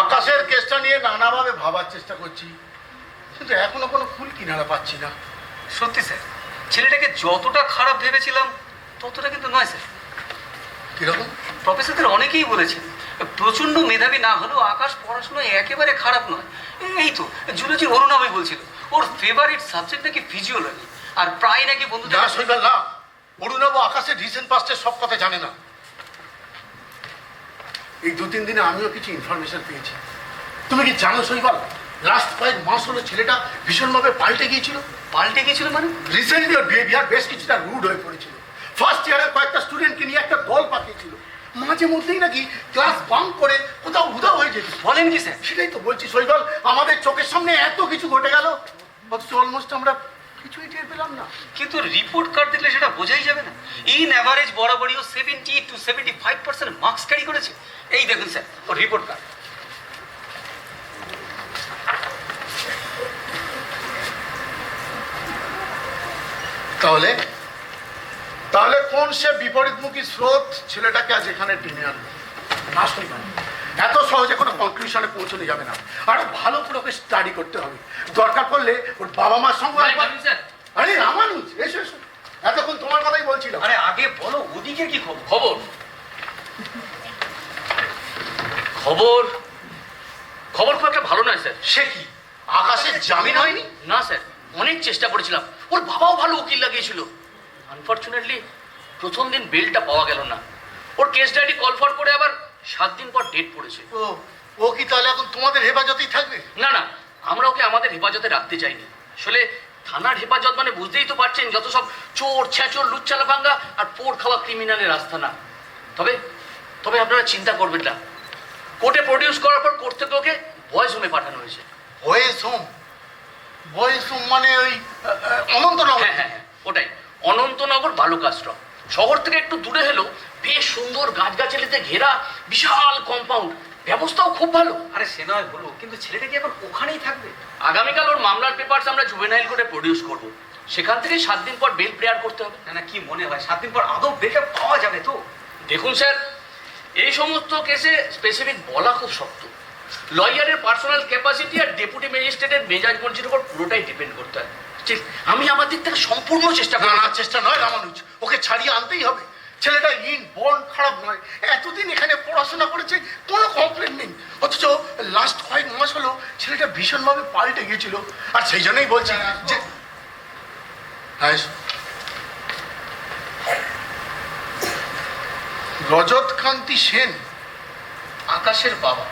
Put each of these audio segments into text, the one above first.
আকাশের কেসটা নিয়ে নানাভাবে ভাবার চেষ্টা করছি, কিন্তু এখনো কোনো ফুল কিনারা পাচ্ছি না। সত্যি স্যার, ছেলেটাকে যতটা খারাপ ভেবেছিলাম ততটা কিন্তু নয় স্যার। কিরকম? প্রফেসরদের অনেকেই বলেছেন প্রচণ্ড মেধাবী না হলেও আকাশ পড়াশোনায় একেবারে খারাপ নয়। এই তো জুলজি অরুণাবই বলছিল ওর ফেভারিট সাবজেক্ট নাকি ফিজিওলজি, আর প্রায় নাকি বন্ধুদের না শৈবাল না, অরুণাবু আকাশের রিসেন্ট পাস্টের সব কথা জানে না। এই 2-3 দিনে আমিও কিছু ইনফরমেশন পেয়েছি। তুমি কি জানো শৈবাল, লাস্ট কয়েক মাস হলো ছেলেটা ভীষণভাবে পাল্টে গিয়েছিল। পাল্টে গেছিল মানে? রিসেন্টলি ওর বিহেভিয়ার বেশ কিছুটা রুড হয়ে পড়েছিল। ফার্স্ট ইয়ারের কয়েকটা স্টুডেন্টকে নিয়ে একটা দল পাঠিয়েছিল, মাঝে মধ্যেই নাকি ক্লাস বাঙ্ক করে কোথাও উধাও হয়ে যেত। বলেন কি স্যার? সেটাই তো বলছি শৈবাল, আমাদের চোখের সামনে এত কিছু ঘটে গেল, অথচ অলমোস্ট আমরা কিছুই টের পেলাম না। কিন্তু রিপোর্ট কার্ড দেখলে সেটা বোঝাই যাবে না। ইন অ্যাভারেজ বরাবরই 70 to 75% মার্কস ক্যারি করেছে। এই দেখুন স্যার ওর রিপোর্ট কার্ড। তাহলে তাহলে কোন সে বিপরীতমুখী স্রোত ছেলেটাকে আজ এখানে টেনে আনবে? না শৈবাল, এত সহজে কোনো কনক্লুশনে পৌঁছানো যাবে না, আরো ভালো করে ওকে স্টাডি করতে হবে। দরকার পড়লে ওর বাবা মার সঙ্গে স্যার। আরে রামানুজ, এসো এসো, এতক্ষণ তোমার কথাই বলছিলাম। আরে আগে বলো ওদিকে কি খবর? খবর খবর খবর খুব একটা ভালো নয় স্যার। সে কি, আকাশের জামিন হয়নি? না স্যার, অনেক চেষ্টা করেছিলাম, ওর বাবাও ভালো উকিল লাগিয়েছিল। আনফর্চুনেটলি প্রথম দিন বেলটা পাওয়া গেল না। ওর কেস ডায়েরি কল ফর করে আবার 7 দিন পর ডেট পড়েছে। ও কি তাহলে এখন তোমাদের হেফাজতেই থাকবে? না না, আমরা ওকে আমাদের হেফাজতে রাখতে চাইনি। আসলে থানার হেফাজত মানে বুঝতেই তো পারছেন, যত সব চোর ছ্যাচোর লুচ্চালা ভাঙ্গা আর পোড় খাওয়া ক্রিমিনালের রাস্তা না। তবে তবে আপনারা চিন্তা করবেন না, কোর্টে প্রডিউস করার পর কোর্ট থেকে ওকে বয়েজ হোমে পাঠানো হয়েছে। বয়েস হোম? বয়েস হোম মানে ওই অনন্তনগর? হ্যাঁ হ্যাঁ হ্যাঁ, ওটাই, অনন্তনগর বালক আশ্রম। শহর থেকে একটু দূরে হলেও বেশ সুন্দর গাছগাছালিতে ঘেরা বিশাল কম্পাউন্ড, ব্যবস্থাও খুব ভালো। আরে সে নয় বলো, কিন্তু ছেলেটা কি এখন ওখানেই থাকবে? আগামীকাল ওর মামলার পেপারস আমরা জুভেনাইল কোর্টে প্রডিউস করব, সেখান থেকে 7 দিন পর বেল প্রেয়ার করতে হবে। না না, কি মনে হয় 7 দিন পর আদৌ বেলটা পাওয়া যাবে তো? দেখুন স্যার, এই সমস্ত কেসে স্পেসিফিক বলা খুব শক্ত। লয়ারের পার্সোনাল ক্যাপাসিটি আর ডেপুটি ম্যাজিস্ট্রেটের মেজাজ মর্জির উপর পুরোটাই ডিপেন্ড করতে হয়। ঠিক, আমি আমার দিক থেকে সম্পূর্ণ চেষ্টা না করব। না, চেষ্টা নয় রামানুজ, ওকে ছাড়িয়ে আনতেই হবে। ছেলেটা বর্ন খারাপ নয়, এতদিন এখানে পড়াশোনা করেছে, কোনো কমপ্লেন নেই, অথচ লাস্ট কয়েক মাস হলো ছেলেটা ভীষণভাবে পাল্টে গিয়েছিল। আর সেই জন্যই বলছি যে হ্যাঁ, রজত কান্তি সেন আকাশের বাবা।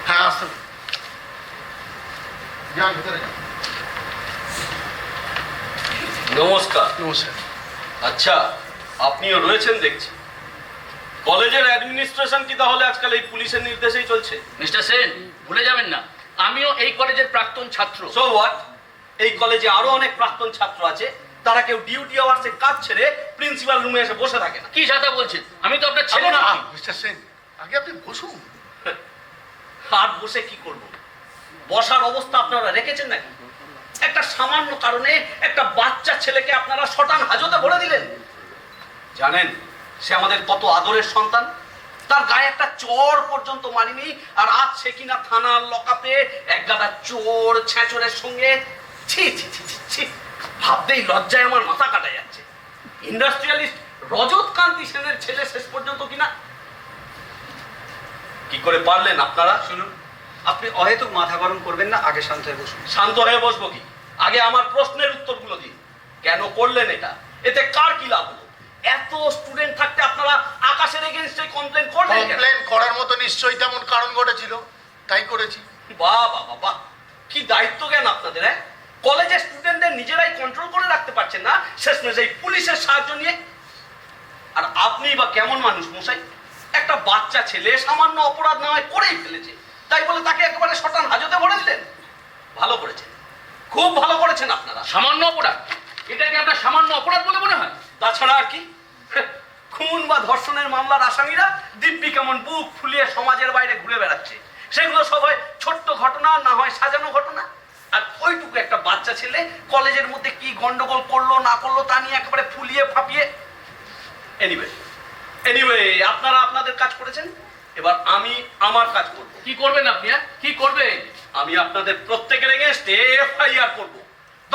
হ্যাঁ আসতে যান, ভিতরে যান। নমস্কার। নমস্কার। আচ্ছা, আপনিও রয়েছেন দেখছি। কলেজের অ্যাডমিনিস্ট্রেশন কি তাহলে আজকাল এই পুলিশের নির্দেশেই চলছে? মিস্টার সেন, ভুলে যাবেন না আমিও এই কলেজের প্রাক্তন ছাত্র। So what? এই কলেজে আরো অনেক প্রাক্তন ছাত্র আছে, তারা কেউ ডিউটি আওয়ার্সে কাজ ছেড়ে প্রিন্সিপাল রুমে এসে বসে থাকে না। কি সাদা বলছেন? আমি তো আপনার ছেলে আমি না। না। মিস্টার সেন, আগে আপনি বসুন। আর বসে কি করব? বসার অবস্থা আপনারা রেখেছেন নাকি? একটা সামান্য কারণে একটা বাচ্চা ছেলেকে আপনারা শটান হাজতে ভরে দিলেন। জানেন সে আমাদের কত আদরের সন্তান? তার গায়ে একটা চড় পর্যন্ত মারিনি, আর আজ সে কিনা থানার লকআপে এক গাদা চোর ছ্যাচোরের সঙ্গে। ছি ছি ছি ছি ছি, ভাবতেই লজ্জায় আমার মাথা কাটা যাচ্ছে। ইন্ডাস্ট্রিয়ালিস্ট রজত কান্তি সেনের ছেলে শেষ পর্যন্ত কিনা। কি করে পারলেন আপনারা? শুনুন, আপনি অহেতুক মাথা গরম করবেন না, আগে শান্ত হয়ে বসুন। শান্ত হয়ে বসবো কি? আগে আমার প্রশ্নের উত্তরগুলো দিন। কেন করলেন এটা? এতে কার কি লাভ হলো? এত স্টুডেন্ট থাকতে আপনারা আকাশের এগেইনস্টে কমপ্লেন করলেন কেন? কমপ্লেন করার মতো নিশ্চয়ই তেমন কারণ ঘটেছিল, তাই করেছি। বাহ বাহ বাহ বাহ, কি দায়িত্ব জ্ঞান আপনাদের! হ্যাঁ, কলেজের স্টুডেন্টদের নিজেরাই কন্ট্রোল করে রাখতে পারছেন না, শেষমেশ এই পুলিশের সাহায্য নিয়ে। আর আপনি বা কেমন মানুষ মশাই? একটা বাচ্চা ছেলে সামান্য অপরাধ না হয় করেই ফেলেছে, তাই বলে তাকে একেবারে শটান হাজতে ভরে দিলেন? ভালো করেছেন, খুব ভালো করেছেন আপনারা। সামান্য অপরাধ? এটাকে আপনার সামান্য অপরাধ বলে মনে হয়? তাছাড়া আর কি? খুন বা ধর্ষণের মামলার আসামিরা দিব্যি কেমন বুক ফুলিয়ে সমাজের বাইরে ঘুরে বেড়াচ্ছে। সেগুলো সব হয় ছোট্ট ঘটনা, না হয় সাজানো ঘটনা। আর ওইটুকু একটা বাচ্চা ছেলে কলেজের মধ্যে কি গন্ডগোল করলো না করলো তা নিয়ে একেবারে ফুলিয়ে ফাঁপিয়ে। এনিওয়ে আপনারা আপনাদের কাজ করেছেন, এবার আমি আমার কাজ করব। কি করবেন আপনি? কি করবেন? আমি আপনাদের প্রত্যেকের এগেইনস্ট এফআইআর করব।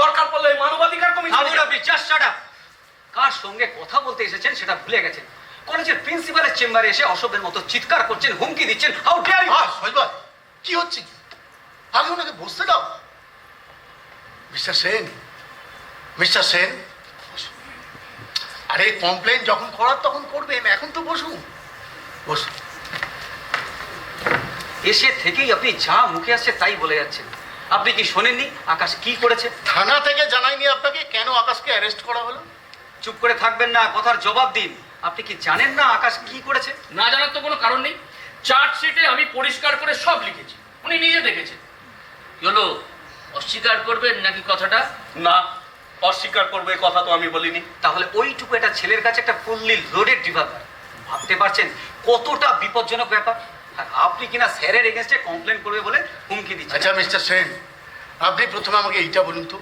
দরকার পড়লে মানবাধিকার কমিশনে আপনি জাস্ট শাট আপ। কার সঙ্গে কথা বলতে এসেছেন সেটা ভুলে গেছেন। কলেজের প্রিন্সিপালের চেম্বারে এসে অসভ্যের মতো চিৎকার করছেন, হুমকি দিচ্ছেন। How dare you! সৈবাল কি হচ্ছে কি? আগে ওনাকে বসতে দাও। মিস্টার সেন, মিস্টার সেন, আরে কমপ্লেন যখন করার তখন করবেন, এখন তো বসুন, বসুন। এসে থেকেই আপনি যা মুখে আসছে তাই বলে যাচ্ছেন। আপনি কি শোনেননি আকাশ কি করেছে? থানা থেকে জানাইনি আপনাকে কেন আকাশকে অ্যারেস্ট করা হলো? চুপ করে থাকবেন না, কথার জবাব দিন। আপনি কি জানেন না আকাশ কি করেছে? না জানার তো কোনো কারণ নেই। চার্জশিটে আমি পরিষ্কার করে সব লিখেছি, উনি নিজে দেখেছেন। কি হলো, অস্বীকার করবেন নাকি কথাটা? না, অস্বীকার করবে কথা তো আমি বলিনি। তাহলে ওইটুকু একটা ছেলের কাছে একটা ফুললি লোডেড রিভলভার, ভাবতে পারছেন কতটা বিপজ্জনক ব্যাপার? আর আপনি কিনা স্যারের এগেনস্টে কমপ্লেন করবে বলে হুমকি দিচ্ছেন। আচ্ছা মিস্টার সেন, আপনি প্রথমে আমাকে এইটা বলুন তো,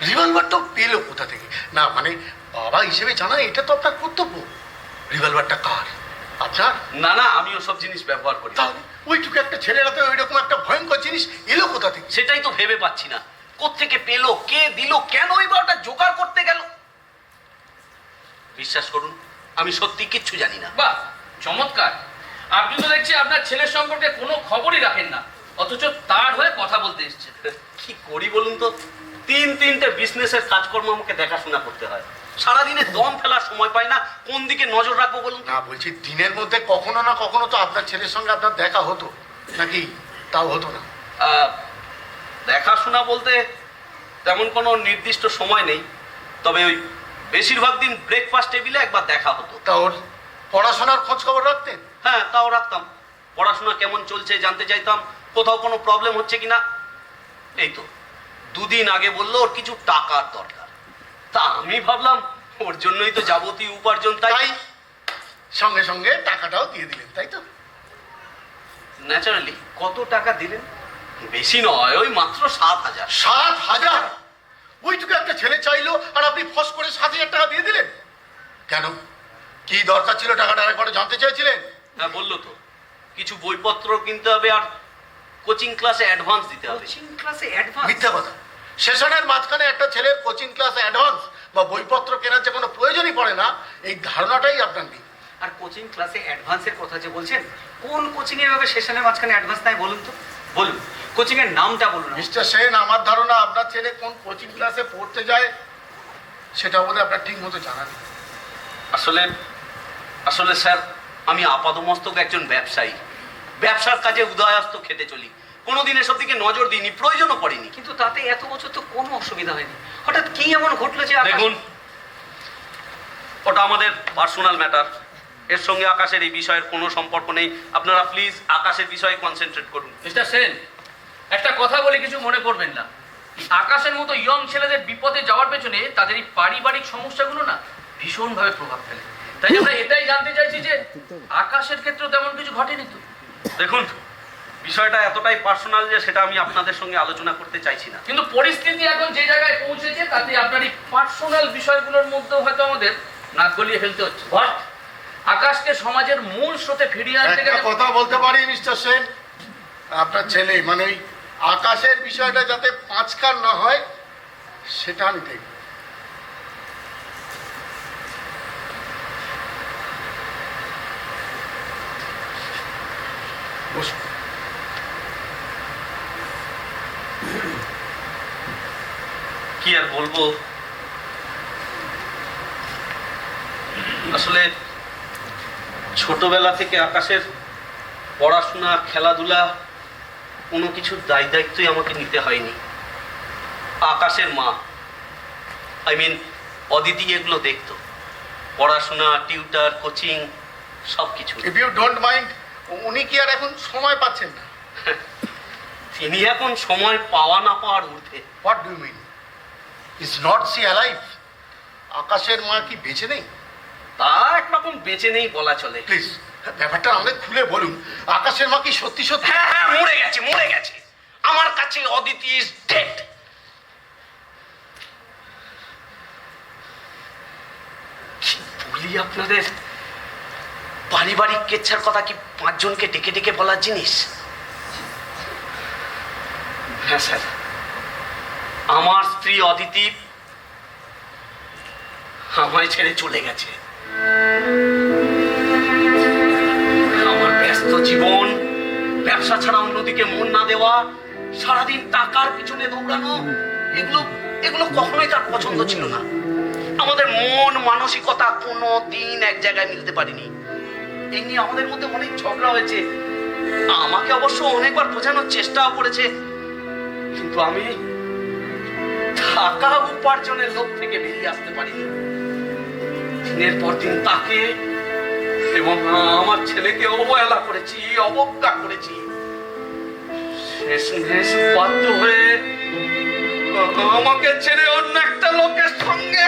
রিভলভারটা পেলো কোথা থেকে? না মানে বাবা হিসেবে জানা এটা তো আপনার কর্তব্য। রিভলভারটা কার? আপনার? না না, আমি ওসব জিনিস ব্যবহার করি না। তাহলে ওইটুকু একটা ছেলের হাতে ওইরকম একটা ভয়ঙ্কর জিনিস এলো কোথা থেকে? সেটাই তো ভেবে পাচ্ছি না, কোত্থেকে পেলো, কে দিল, কেন এইবার ওটা জোগাড় করতে গেল। বিশ্বাস করুন, আমি সত্যি কিচ্ছু জানি না। বাহ, চমৎকার। আপনি তো দেখছি আপনার ছেলের সম্পর্কে কোনো খবরই রাখেন না, অথচ তার হয়ে কথা বলতে এসেছেন। কি করি বলুন তো, তিনটে বিজনেসের কাজকর্ম আমাকে দেখাশোনা করতে হয়। সারাদিনে দম ফেলার সময় পাই না, কোন দিকে নজর রাখবো বলুন? না বলছি দিনের মধ্যে কখনো না কখনো তো আপনার ছেলের সঙ্গে আপনার দেখা হতো নাকি? তাও হতো না? দেখাশোনা বলতে তেমন কোনো নির্দিষ্ট সময় নেই, তবে ওই বেশিরভাগ দিন ব্রেকফাস্ট টেবিলে একবার দেখা হতো। তা ওর পড়াশোনার খোঁজ খবর রাখতেন? হ্যাঁ, তাও রাখতাম। পড়াশোনা কেমন চলছে জানতে চাইতাম, কোথাও কোনো প্রবলেম হচ্ছে কিনা। এই তো দুদিন আগে বললো ওর কিছু টাকার দরকার, তা আমি ভাবলাম ওর জন্যই তো যাবতীয় উপার্জন, তাই তাই সঙ্গে সঙ্গে টাকাটাও দিয়ে দিলেন, তাই তো? ন্যাচারালি। কত টাকা দিলেন? বেশি নয়, ওই মাত্র 7,000। 7,000? ওইটুকু একটা ছেলে চাইলো আর আপনি ফস করে 7,000 টাকা দিয়ে দিলেন? কেন, কি দরকার ছিল টাকাটা একবার জানতে চাইছিলেন? হ্যাঁ, বললো তো কিছু বইপত্র কিনতে হবে আর কোচিং ক্লাসে অ্যাডভান্স দিতে হবে। কোচিং ক্লাসে অ্যাডভান্স? মিথ্যা কথা। সেশনের মাঝখানে একটা ছেলের কোচিং ক্লাসে অ্যাডভান্স বা বইপত্র কেনার যে কোনো প্রয়োজনই পড়ে না, এই ধারণাটাই আপনার নেই। আর কোচিং ক্লাসে অ্যাডভান্সের কথা যে বলছেন, কোন কোচিং এ ভাবে সেশনের মাঝখানে অ্যাডভান্স নাই বলুন তো? বলুন, কোচিং এর নামটা বলুন। মিস্টার সেন, আমার ধারণা আপনার ছেলে কোন কোচিং ক্লাসে পড়তে যায় সেটা বোধহয় আপনার ঠিক মতো জানা নেই। আসলে আসলে স্যার, আমি আপাতমস্তক একজন ব্যবসায়ী, ব্যবসার কাজে উদয়াস্ত খেতে চলি, কোনোদিন এসব দিকে নজর দিইনি, প্রয়োজনও পড়েনি। কিন্তু তাতে এত বছর তো কোনো অসুবিধা হয়নি, হঠাৎ কি এমন ঘটলো যে দেখুন, ওটা আমাদের পার্সোনাল ম্যাটার, এর সঙ্গে আকাশের এই বিষয়ের কোনো সম্পর্ক নেই। আপনারা প্লিজ আকাশের বিষয়ে কনসেন্ট্রেট করুন। মিস্টার সেন, একটা কথা বলে কিছু মনে করবেন না। আকাশের মতো ইয়ং ছেলেদের বিপদে যাওয়ার পেছনে তাদের এই পারিবারিক সমস্যাগুলো না ভীষণভাবে প্রভাব ফেলে। তাই আমরা এটাই জানতে চাইছি যে আকাশের ক্ষেত্রে তেমন কিছু ঘটেনি তো? দেখুন, বিষয়টা এতটাই পার্সোনাল যে সেটা আমি আপনাদের সঙ্গে আলোচনা করতে চাইছি না। কিন্তু পরিস্থিতি এখন যে জায়গায় পৌঁছেছে তাতে আপনার এই পার্সোনাল বিষয়গুলোর মধ্যেও হয়তো আমাদের নাক গলিয়ে ফেলতে হচ্ছে। আকাশকে সমাজের মূল স্রোতে ফিরিয়ে আনতে একটা গেলে কথা বলতে পারি মিস্টার সেন, আপনার ছেলে মানে ওই আকাশের বিষয়টা যাতে পাঁচকার না হয় সেটা আমি দেখব। বসুন। কি আর বলবো, আসলে ছোটবেলা থেকে আকাশের পড়াশোনা, খেলাধুলা কোনো কিছুর দায় দায়িত্বই আমাকে নিতে হয়নি। আকাশের মা, আই মিন অদিতি, এগুলো দেখতো, পড়াশোনা, টিউটার, কোচিং সব কিছু। ইফ ইউ ডোন্ট মাইন্ড, উনি কি আর এখন সময় পাচ্ছেন না? তিনি এখন সময় পাওয়া না পাওয়ার ঊর্ধ্বে। What do you mean? Is not she alive? আকাশের মা কি বেঁচে নেই? তা একরকম বেঁচে নেই বলা চলে। প্লিজ ব্যাপারটা আমাদের খুলে বলুন, আকাশের মা কি সত্যি সত্যি? হ্যাঁ হ্যাঁ, মরে গেছে, মরে গেছে। আমার কাছে অদিতি ইজ ডেড। কি বলি আপনাদের, পারিবারিক কেচ্ছার কথা কি 5 জনকে ডেকে ডেকে বলার জিনিস? হ্যাঁ স্যার, আমার স্ত্রী অদিতি আমায় ছেড়ে চলে গেছে। আমার ব্যস্ত জীবন, ব্যবসা ছাড়া অন্যদিকে মন না দেওয়া, সারাদিন টাকার পিছনে দৌড়ানো, এগুলো কখনোই তার পছন্দ ছিল না। আমাদের মন মানসিকতা কোনো দিন এক জায়গায় মিলতে পারিনি। এই নিয়ে আমাদের মধ্যে অনেক ঝগড়া হয়েছে। আমাকে অবশ্য অনেকবার বোঝানোর চেষ্টাও করেছে, কিন্তু আমি টাকা উপার্জনের লোভ থেকে বেরিয়ে আসতে পারিনি। দিনের পর দিন তাকে এবং আমার ছেলেকে অবহেলা করেছি, অবজ্ঞা করেছি। শেষমেশ বাধ্য হয়ে আমাকে ছেড়ে অন্য একটা লোকের সঙ্গে